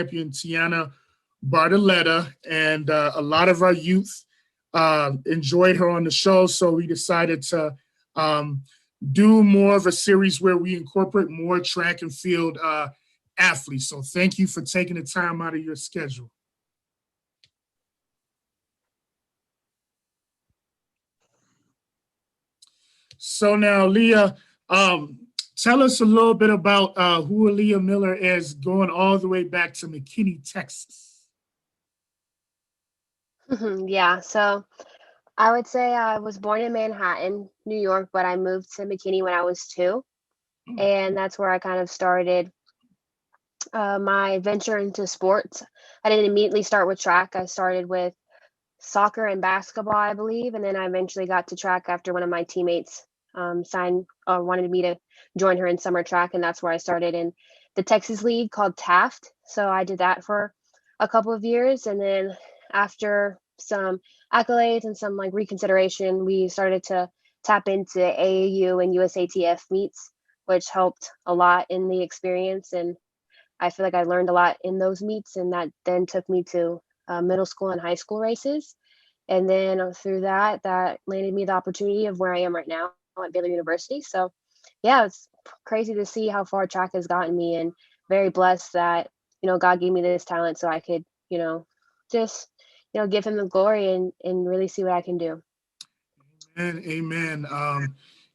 champion Tiana Bartoletta, and a lot of our youth enjoyed her on the show, so we decided to do more of a series where we incorporate more track and field athletes. So thank you for taking the time out of your schedule. So now, Leah, tell us a little bit about who Aaliyah Miller is, going all the way back to McKinney, Texas. Yeah, so I would say I was born in Manhattan, New York, but I moved to McKinney when I was 2. And that's where I kind of started my venture into sports. I didn't immediately start with track. I started with soccer and basketball, I believe, and then I eventually got to track after one of my teammates wanted me to join her in summer track, and that's where I started in the Texas League called Taft. So I did that for a couple of years, and then after some accolades and some like reconsideration, we started to tap into AAU and USATF meets, which helped a lot in the experience. And I feel like I learned a lot in those meets, and that then took me to middle school and high school races. And then through that landed me the opportunity of where I am right now at Baylor University. So yeah, it's crazy to see how far track has gotten me, and very blessed that, God gave me this talent so I could, just, give him the glory and really see what I can do. Amen.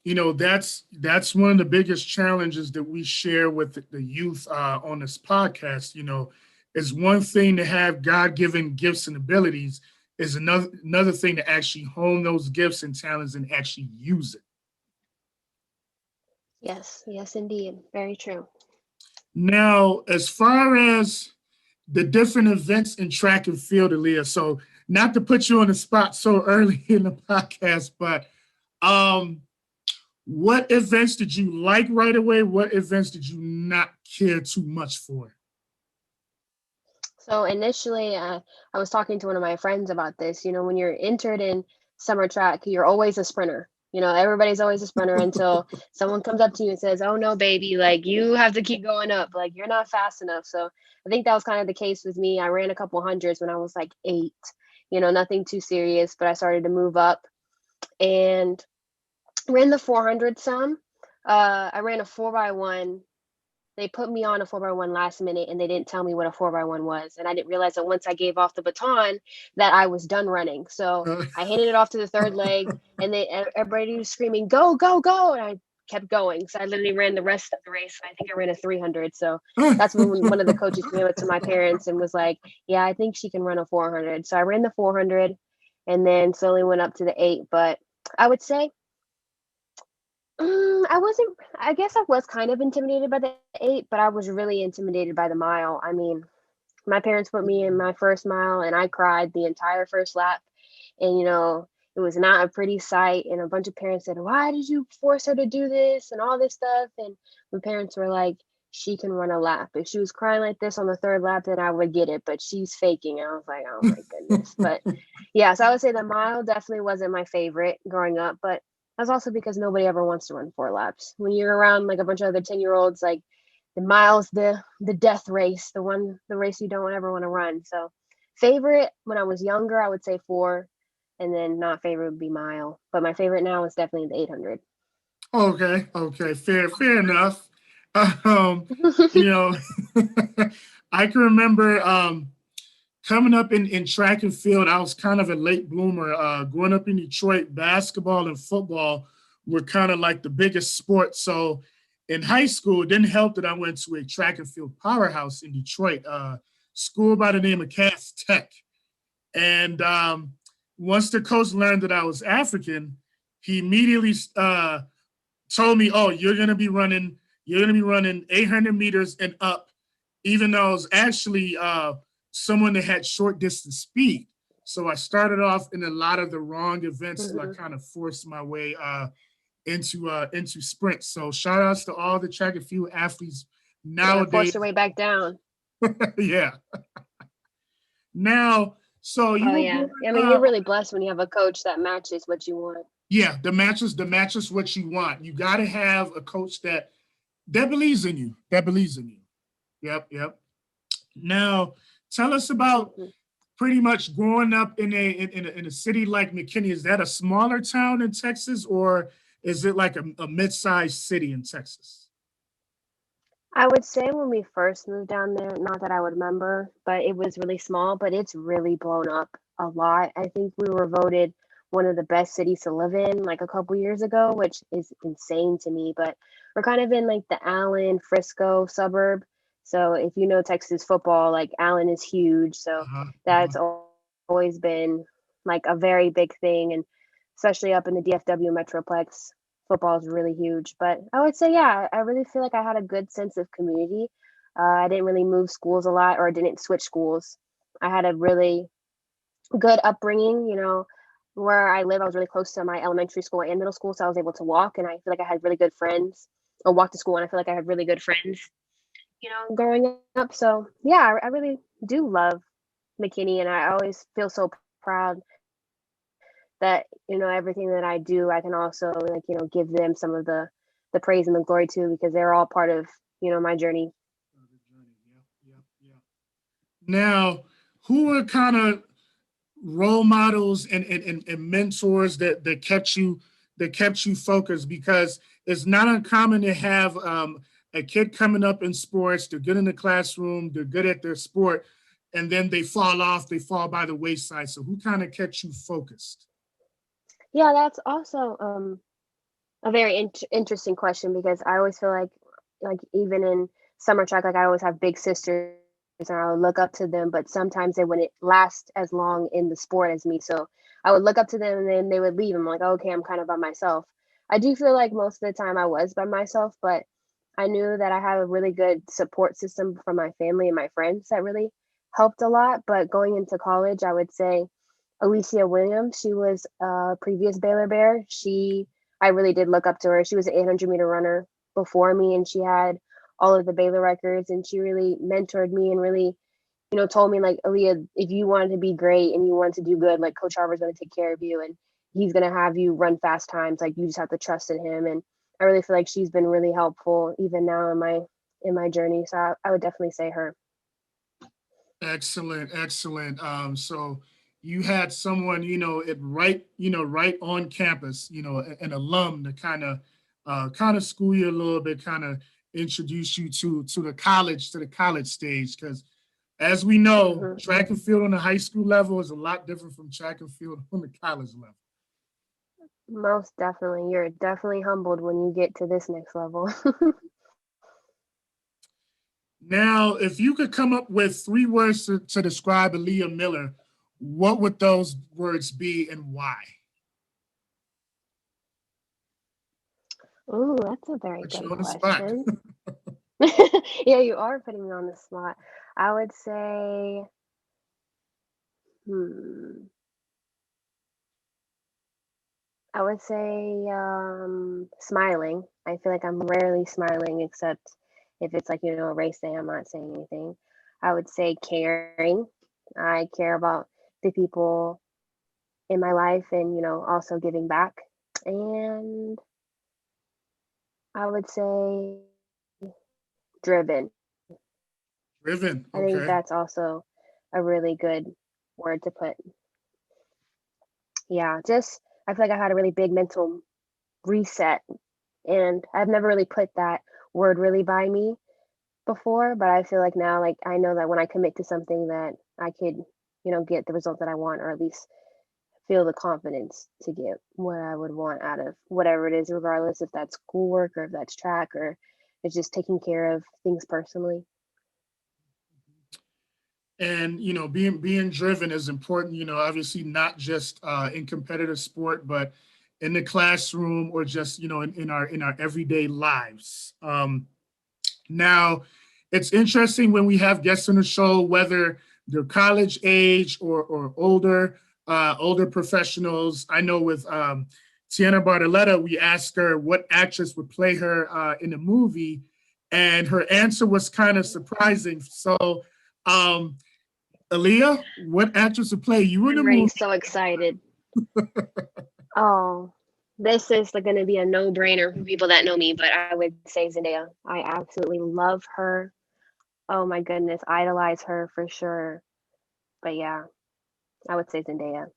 That's one of the biggest challenges that we share with the youth on this podcast. Is one thing to have God-given gifts and abilities, is another thing to actually hone those gifts and talents and actually use it. Yes, indeed. Very true. Now, as far as the different events in track and field, Aliyah, so not to put you on the spot so early in the podcast, but what events did you like right away? What events did you not care too much for? So initially, I was talking to one of my friends about this. When you're entered in summer track, you're always a sprinter. Everybody's always a sprinter until someone comes up to you and says, "Oh no, baby, like you have to keep going up. Like you're not fast enough." So I think that was kind of the case with me. I ran a couple hundreds when I was like 8. Nothing too serious, but I started to move up and ran the 400 some. I ran a 4x1. They put me on a 4x1 last minute, and they didn't tell me what a 4x1 was. And I didn't realize that once I gave off the baton that I was done running. So I handed it off to the third leg, and everybody was screaming, "Go, go, go." And I kept going. So I literally ran the rest of the race. I think I ran a 300. So that's when one of the coaches came up to my parents and was like, "Yeah, I think she can run a 400." So I ran the 400 and then slowly went up to the 8. But I would say, I guess I was kind of intimidated by the 8, but I was really intimidated by the mile. I mean, my parents put me in my first mile and I cried the entire first lap. And, it was not a pretty sight. And a bunch of parents said, "Why did you force her to do this?" and all this stuff. And my parents were like, "She can run a lap. If she was crying like this on the third lap, then I would get it, but she's faking." And I was like, oh my goodness. But yeah, so I would say the mile definitely wasn't my favorite growing up, but that's also because nobody ever wants to run 4 laps. When you're around like a bunch of other 10-year-olds, like the mile's the death race, the race you don't ever want to run. So favorite when I was younger, I would say 4, and then not favorite would be mile. But my favorite now is definitely the 800. Okay, fair enough. You know, I can remember coming up in track and field. I was kind of a late bloomer. Growing up in Detroit, basketball and football were kind of like the biggest sports. So in high school, it didn't help that I went to a track and field powerhouse in Detroit, school by the name of Cass Tech. And once the coach learned that I was African, he immediately told me, "Oh, you're gonna be running 800 meters and up," even though I was actually someone that had short distance speed. So I started off in a lot of the wrong events. So I kind of forced my way into sprints. So shout outs to all the track and field athletes nowadays. Forced your way back down. Yeah. Now, so you. Oh yeah. I mean, you're really blessed when you have a coach that matches what you want. Yeah, the matches what you want. You got to have a coach that believes in you. Yep. Now, tell us about Mhm. pretty much growing up in a city like McKinney. Is that a smaller town in Texas, or is it like a mid-sized city in Texas? I would say when we first moved down there, not that I would remember, but it was really small, but it's really blown up a lot. I think we were voted one of the best cities to live in like a couple years ago, which is insane to me. But we're kind of in like the Allen, Frisco suburb. So if you know Texas football, like Allen is huge. So Uh-huh, that's uh-huh. always been like a very big thing. And especially up in the DFW Metroplex, football is really huge. But I would say, yeah, I really feel like I had a good sense of community. I didn't really move schools a lot, or didn't switch schools. I had a really good upbringing. Where I live, I was really close to my elementary school and middle school, so I was able to walk, and I feel like I had really good friends. Or walk to school, and I feel like I had really good friends. Growing up. So yeah, I really do love McKinney, and I always feel so proud that everything that I do, I can also like give them some of the praise and the glory too, because they're all part of my journey. Yep, yep. Now, who are kind of role models and mentors that kept you focused? Because it's not uncommon to have a kid coming up in sports. They're good in the classroom. They're good at their sport, and then they fall off. They fall by the wayside. So who kind of kept you focused? Yeah, that's also a very interesting question, because I always feel like even in summer track, like I always have big sisters and I would look up to them, but sometimes they wouldn't last as long in the sport as me. So I would look up to them and then they would leave. I'm like, okay, I'm kind of by myself. I do feel like most of the time I was by myself, but I knew that I had a really good support system from my family and my friends that really helped a lot. But going into college, I would say Alicia Williams, she was a previous Baylor Bear. I really did look up to her. She was an 800-meter runner before me, and she had all of the Baylor records, and she really mentored me and really, told me like, Aaliyah, if you wanted to be great and you wanted to do good, like Coach Harvard's going to take care of you, and he's going to have you run fast times. Like you just have to trust in him. And I really feel like she's been really helpful even now in my journey. So I would definitely say her. Excellent, excellent. So you had someone, right on campus, an alum to kind of school you a little bit, kind of introduce you to the college stage. Because as we know, Hmm. track and field on the high school level is a lot different from track and field on the college level. Most definitely. You're definitely humbled when you get to this next level. Now, if you could come up with three words to describe Aaliyah Miller, what would those words be and why? Ooh, that's a very Put you good on the spot. question. Yeah, you are putting me on the spot. I would say, hmm, I would say smiling. I feel like I'm rarely smiling except if it's like, a race day, I'm not saying anything. I would say caring. I care about the people in my life and, also giving back. And I would say driven. Driven. I think Okay. that's also a really good word to put. Yeah, just I feel like I had a really big mental reset, and I've never really put that word really by me before, but I feel like now, like I know that when I commit to something that I could, get the result that I want, or at least feel the confidence to get what I would want out of whatever it is, regardless if that's schoolwork or if that's track or it's just taking care of things personally. And being driven is important. Obviously not just in competitive sport, but in the classroom or just in our everyday lives. Now, it's interesting when we have guests on the show, whether they're college age or older professionals. I know with Tiana Bartoletta, we asked her what actress would play her in the movie, and her answer was kind of surprising. So, um, Aliyah, what actress would play you in the I'm already movie? so excited. Oh, this is going to be a no-brainer for people that know me, but I would say Zendaya. I absolutely love her. Oh my goodness, idolize her for sure. But yeah, I would say Zendaya.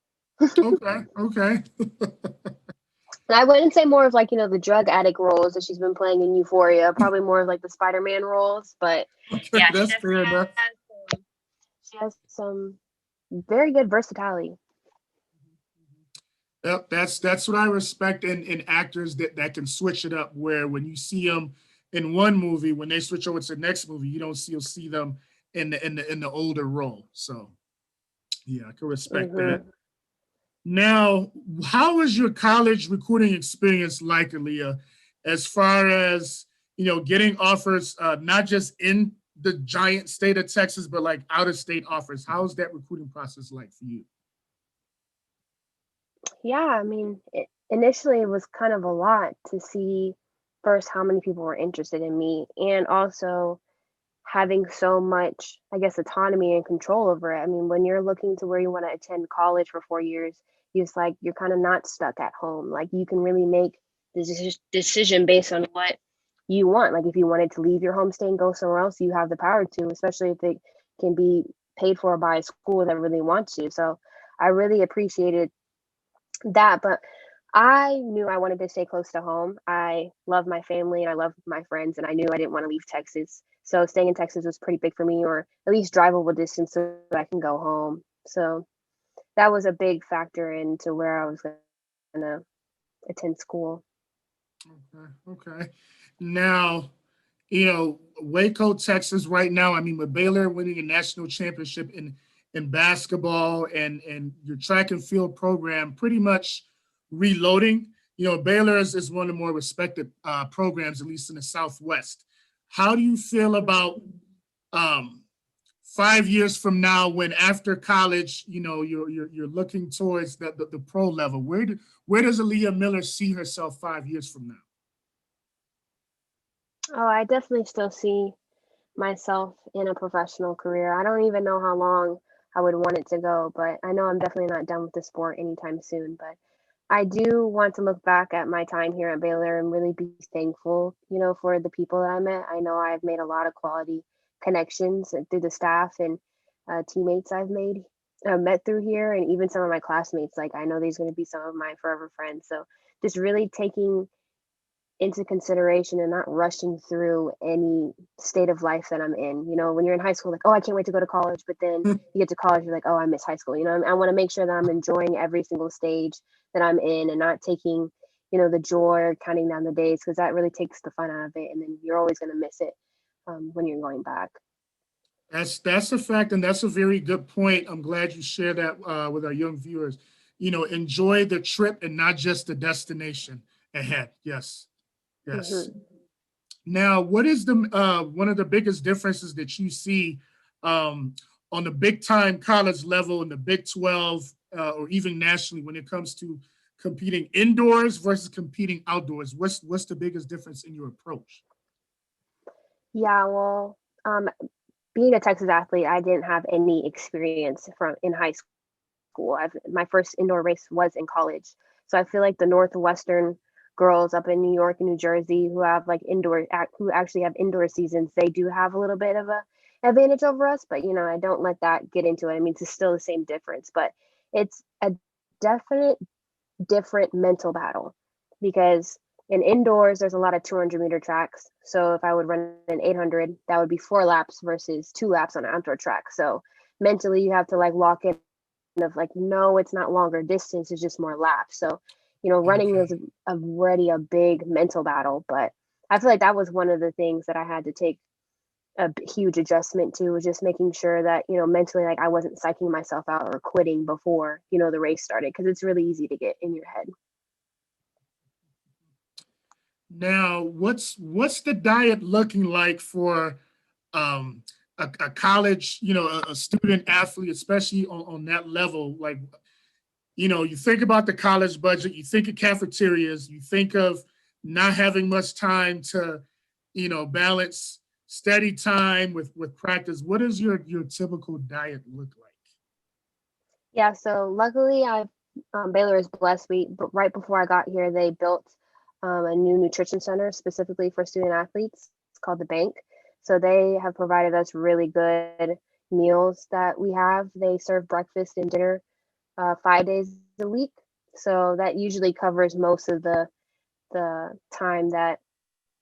Okay, okay. And I wouldn't say more of like, the drug addict roles that she's been playing in Euphoria, probably more of like the Spider-Man roles. But Okay, yeah, that's fair enough. she has some very good versatility. Yep, that's what I respect in actors that can switch it up. Where when you see them in one movie, when they switch over to the next movie, you don't see them in the older role. So yeah, I can respect that. Hmm. Now, how was your college recruiting experience like, Aaliyah, as far as getting offers, not just in the giant state of Texas, but like out of state offers? How's that recruiting process like for you? Yeah, I mean, initially it was kind of a lot to see first how many people were interested in me, and also having so much, I guess, autonomy and control over it. I mean, when you're looking to where you want to attend college for 4 years, it's like you're kind of not stuck at home. Like you can really make the decision based on what you want. Like if you wanted to leave your home state and go somewhere else, you have the power to, especially if it can be paid for by a school that really wants you. So I really appreciated that. But I knew I wanted to stay close to home. I love my family and I love my friends, and I knew I didn't want to leave Texas. So staying in Texas was pretty big for me, or at least drivable distance so I can go home. So that was a big factor into where I was going to attend school. Okay, okay. Now, Waco, Texas, right now. I mean, with Baylor winning a national championship in basketball and your track and field program pretty much reloading. Baylor is one of the more respected programs, at least in the Southwest. How do you feel about um, 5 years from now, when after college, you're looking towards the pro level? Where does Aaliyah Miller see herself 5 years from now? Oh, I definitely still see myself in a professional career. I don't even know how long I would want it to go, but I know I'm definitely not done with the sport anytime soon. But I do want to look back at my time here at Baylor and really be thankful, for the people that I met. I know I've made a lot of quality connections through the staff and teammates I've met through here, and even some of my classmates. Like I know these going to be some of my forever friends. So just really taking into consideration and not rushing through any state of life that I'm in. When you're in high school, like, oh, I can't wait to go to college. But then you get to college, you're like, oh, I miss high school. I want to make sure that I'm enjoying every single stage that I'm in and not taking, the joy or counting down the days, because that really takes the fun out of it. And then you're always going to miss it when you're going back. That's a fact, and that's a very good point. I'm glad you share that with our young viewers. Enjoy the trip and not just the destination ahead. Yes, yes. Hmm. Now, what is the one of the biggest differences that you see um, on the big time college level in the Big 12 or even nationally when it comes to competing indoors versus competing outdoors? What's the biggest difference in your approach? Yeah, well, being a Texas athlete, I didn't have any experience from in high school. My first indoor race was in college. So I feel like the Northwestern girls up in New York and New Jersey who have like who actually have indoor seasons, they do have a little bit of a advantage over us. But I don't let that get into it. I mean, it's still the same difference, but it's a definite different mental battle because in indoors there's a lot of 200-meter tracks. So if I would run an 800, that would be 4 laps versus 2 laps on an outdoor track. So mentally you have to like lock in of like, no, it's not longer distance, it's just more laps. So running Okay. is already a big mental battle. But I feel like that was one of the things that I had to take a huge adjustment to, was just making sure that mentally, like I wasn't psyching myself out or quitting before the race started, because it's really easy to get in your head. Now, what's the diet looking like for um, a college, a student athlete, especially on that level? Like, you think about the college budget, you think of cafeterias, you think of not having much time to, balance steady time with practice. What does your typical diet look like? Yeah, so luckily Baylor is blessed. But right before I got here, they built a new nutrition center specifically for student athletes. It's called the Bank. So they have provided us really good meals that we have. They serve breakfast and dinner 5 days a week. So that usually covers most of the time that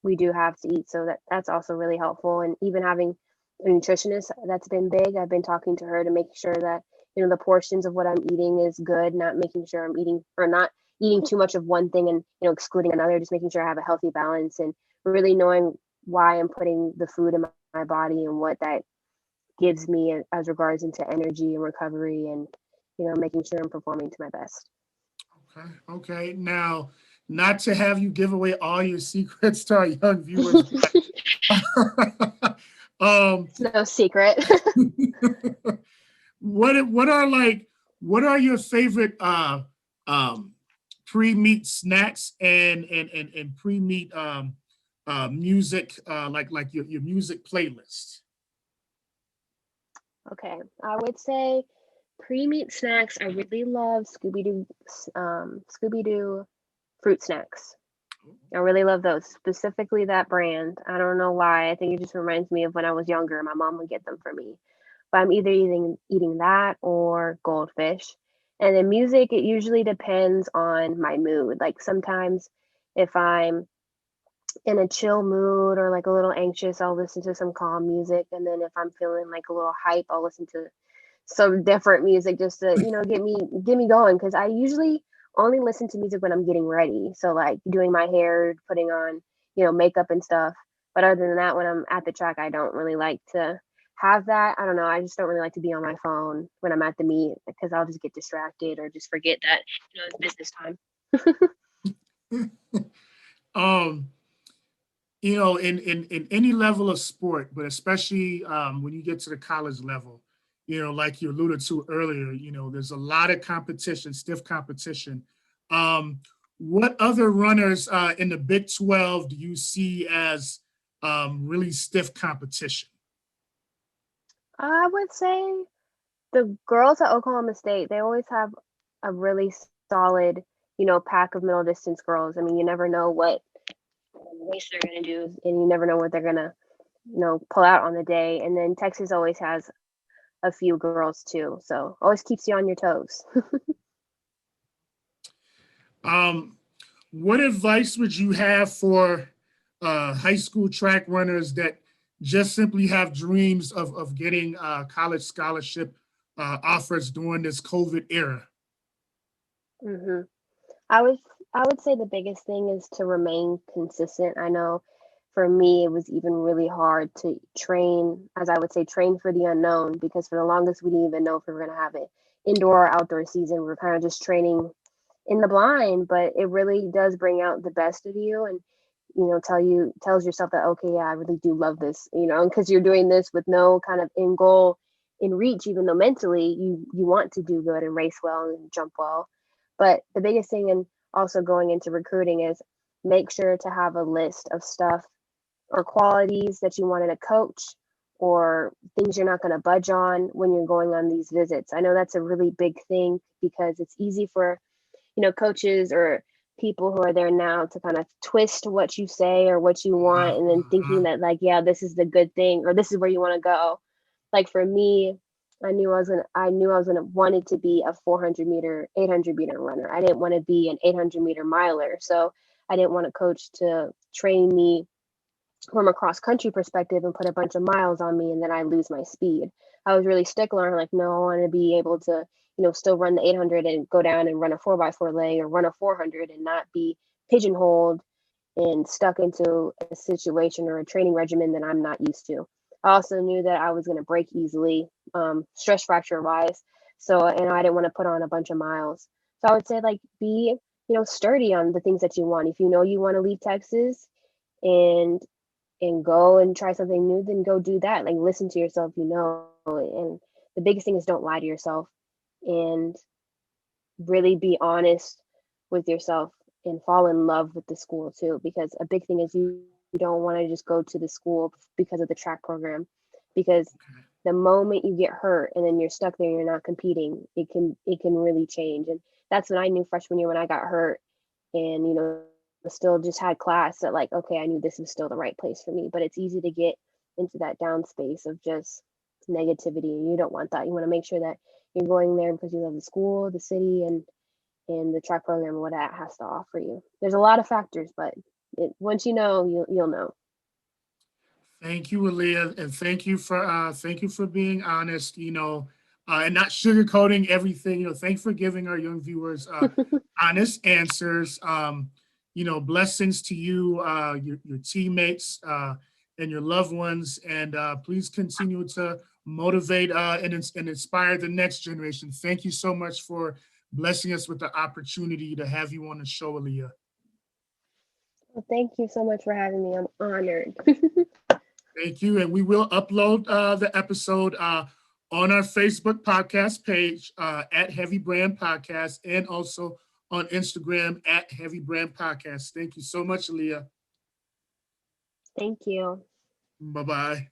we do have to eat. So that's also really helpful. And even having a nutritionist, that's been big. I've been talking to her to make sure that, the portions of what I'm eating is good, not making sure I'm eating or not eating too much of one thing and, excluding another, just making sure I have a healthy balance and really knowing why I'm putting the food in my body and what that gives me as regards into energy and recovery and, making sure I'm performing to my best. Okay. Okay. Now, not to have you give away all your secrets to our young viewers, but It's no secret. what are like what are your favorite um pre-meet snacks and pre-meet music like your music playlist? Okay, I would say pre-meat snacks. I really love Scooby Doo fruit snacks. I really love those, specifically that brand. I don't know why. I think it just reminds me of when I was younger. My mom would get them for me. But I'm either eating that or goldfish. And then music, it usually depends on my mood. Like sometimes if I'm in a chill mood or like a little anxious, I'll listen to some calm music. And then if I'm feeling like a little hype, I'll listen to some different music just to, get me going. Cause I usually only listen to music when I'm getting ready. So like doing my hair, putting on, makeup and stuff. But other than that, when I'm at the track, I don't really like to have that. I don't know. I just don't really like to be on my phone when I'm at the meet because I'll just get distracted or just forget that, it's business time. um in any level of sport, but especially when you get to the college level, like you alluded to earlier, there's a lot of competition, stiff competition. Um, what other runners in the Big 12 do you see as really stiff competition? I would say the girls at Oklahoma State, they always have a really solid, pack of middle distance girls. I mean, you never know what race they're going to do, and you never know what they're going to, pull out on the day. And then Texas always has a few girls too, so always keeps you on your toes. Um, what advice would you have for high school track runners that just simply have dreams of getting college scholarship offers during this COVID era? hmm I would I would say the biggest thing is to remain consistent. I know for me it was even really hard to train, as I would say, train for the unknown because for the longest we didn't even know if we were going to have an indoor or outdoor season. We were kind of just training in the blind, but it really does bring out the best of you and tells yourself that okay, yeah, I really do love this, because you're doing this with no kind of end goal in reach, even though mentally you want to do good and race well and jump well. But the biggest thing and also going into recruiting is make sure to have a list of stuff or qualities that you want in a coach or things you're not going to budge on when you're going on these visits. I know that's a really big thing because it's easy for coaches or people who are there now to kind of twist what you say or what you Uh-huh, want and then thinking uh-huh. that like, yeah, this is the good thing or this is where you want to go. Like for me, I knew I was gonna wanted to be a 400 meter, 800 meter runner. I didn't want to be an 800-meter miler. So I didn't want a coach to train me from a cross country perspective and put a bunch of miles on me and then I lose my speed. I was really stickler on like, no, I want to be able to, still run the 800 and go down and run a 4x4 leg or run a 400 and not be pigeonholed and stuck into a situation or a training regimen that I'm not used to. I also knew that I was going to break easily, stress fracture wise. So, and I didn't want to put on a bunch of miles. So I would say like be, sturdy on the things that you want. If you know you want to leave Texas and go and try something new, then go do that. Like listen to yourself, and the biggest thing is don't lie to yourself and really be honest with yourself and fall in love with the school too. Because a big thing is you don't want to just go to the school because of the track program. Because the moment you get hurt and then you're stuck there, you're not competing, it can really change. And that's what I knew freshman year when I got hurt and still just had class that like okay, I knew this was still the right place for me, but it's easy to get into that down space of just negativity. And you don't want that. You want to make sure that you're going there because you love the school, the city, and the track program and what that has to offer you. There's a lot of factors, but once you know, you'll know. Thank you, Aaliyah, and thank you for being honest, and not sugarcoating everything. Thanks for giving our young viewers honest answers. Blessings to you, your teammates, and your loved ones, and please continue to motivate and inspire the next generation. Thank you so much for blessing us with the opportunity to have you on the show, Aliyah. Well, thank you so much for having me. I'm honored. Thank you. And we will upload the episode on our Facebook podcast page at Heavy Brand Podcast, and also on Instagram at Heavy Brand Podcast. Thank you so much, Aliyah. Thank you. Bye-bye.